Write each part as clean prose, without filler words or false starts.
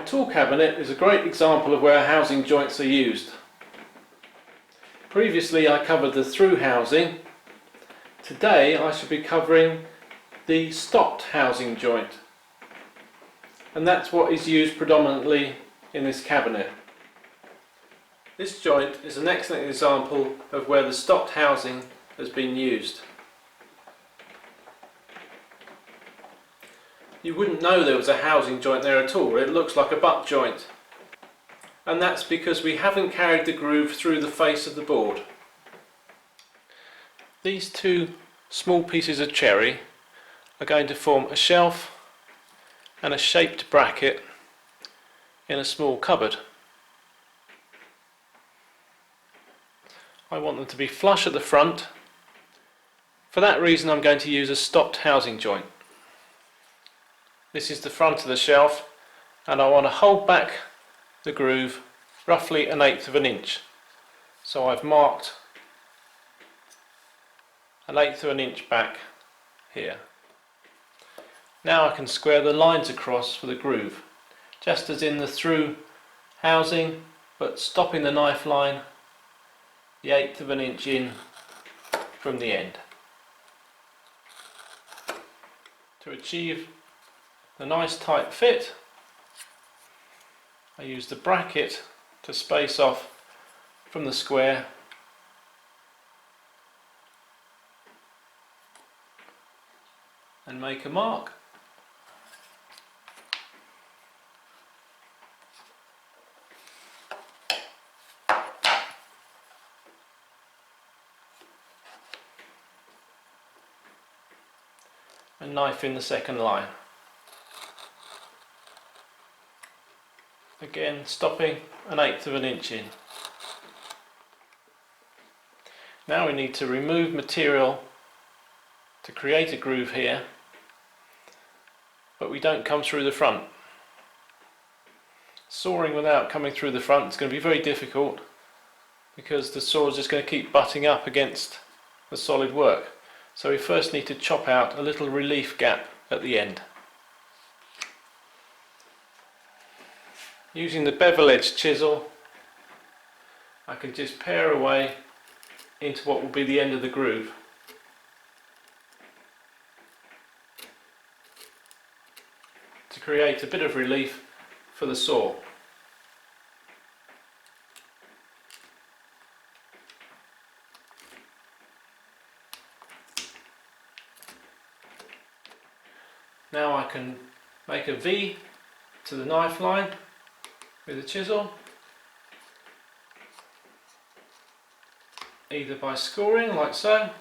tool cabinet is a great example of where housing joints are used. Previously I covered the through housing. Today I shall be covering the stopped housing joint, and that's what is used predominantly in this cabinet. This joint is an excellent example of where the stopped housing has been used. You wouldn't know there was a housing joint there at all. It looks like a butt joint. And that's because we haven't carried the groove through the face of the board. These two small pieces of cherry are going to form a shelf and a shaped bracket in a small cupboard. I want them to be flush at the front. For that reason I'm going to use a stopped housing joint. This is the front of the shelf, and I want to hold back the groove roughly 1/8 of an inch. So I've marked 1/8 of an inch back here. Now I can square the lines across for the groove, just as in the through housing, but stopping the knife line the 1/8 of an inch in from the end. To achieve the nice tight fit, I use the bracket to space off from the square and make a mark. And knife in the second line. Again, stopping 1/8 of an inch in. Now we need to remove material to create a groove here, but we don't come through the front. Sawing without coming through the front is going to be very difficult, because the saw is just going to keep butting up against the solid work. So we first need to chop out a little relief gap at the end. Using the bevel edge chisel, I can just pare away into what will be the end of the groove. To create a bit of relief for the saw. Now I can make a V to the knife line with a chisel, either by scoring like so,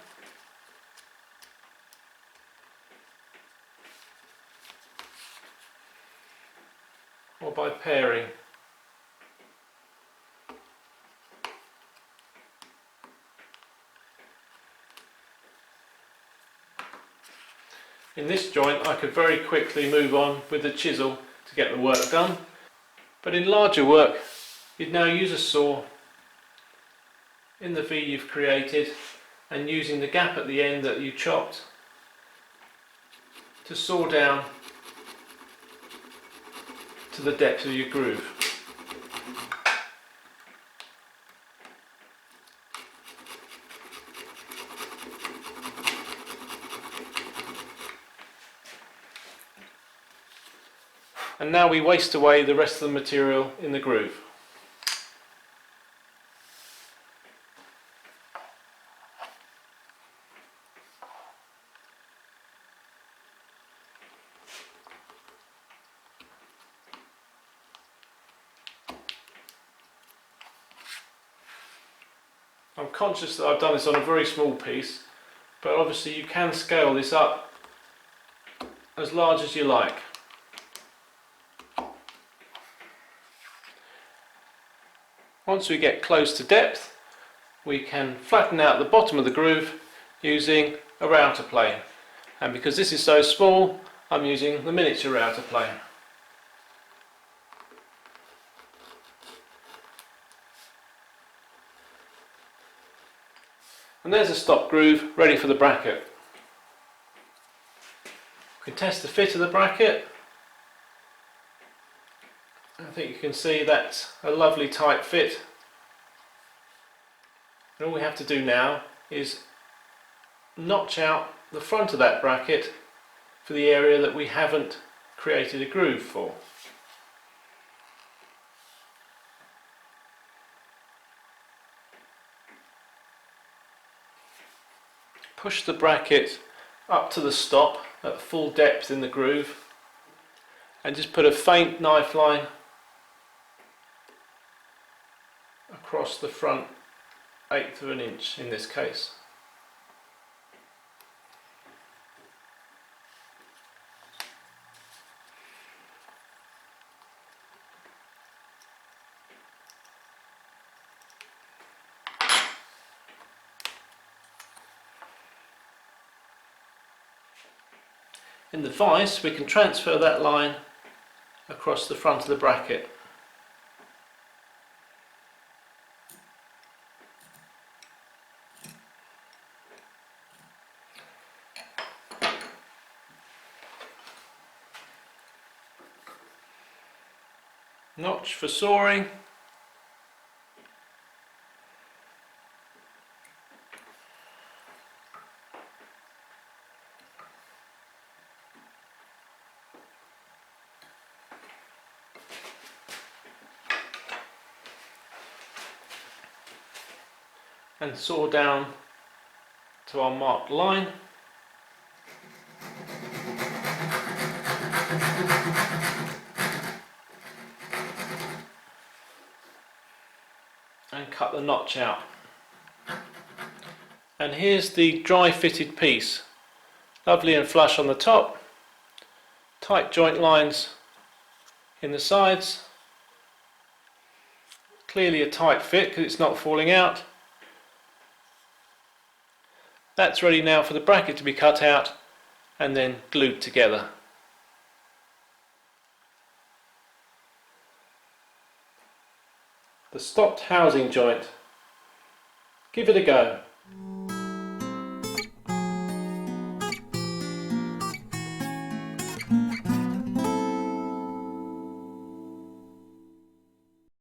or by paring. In this joint I could very quickly move on with the chisel to get the work done, but in larger work you'd now use a saw in the V you've created, and using the gap at the end that you chopped to saw down to the depth of your groove. And now we waste away the rest of the material in the groove. I'm conscious that I've done this on a very small piece, but obviously you can scale this up as large as you like. Once we get close to depth, we can flatten out the bottom of the groove using a router plane. And because this is so small, I'm using the miniature router plane. And there's a stop groove ready for the bracket. We can test the fit of the bracket I think you can see that's a lovely tight fit. And all we have to do now is notch out the front of that bracket for the area that we haven't created a groove for. Push the bracket up to the stop at full depth in the groove and just put a faint knife line across the front 1/8 of an inch in this case. In the vise we can transfer that line across the front of the bracket. Notch for sawing. And saw down to our marked line. And cut the notch out. And here's the dry fitted piece. Lovely and flush on the top, tight joint lines in the sides, clearly a tight fit because it's not falling out. That's ready now for the bracket to be cut out and then glued together. The stopped housing joint. Give it a go.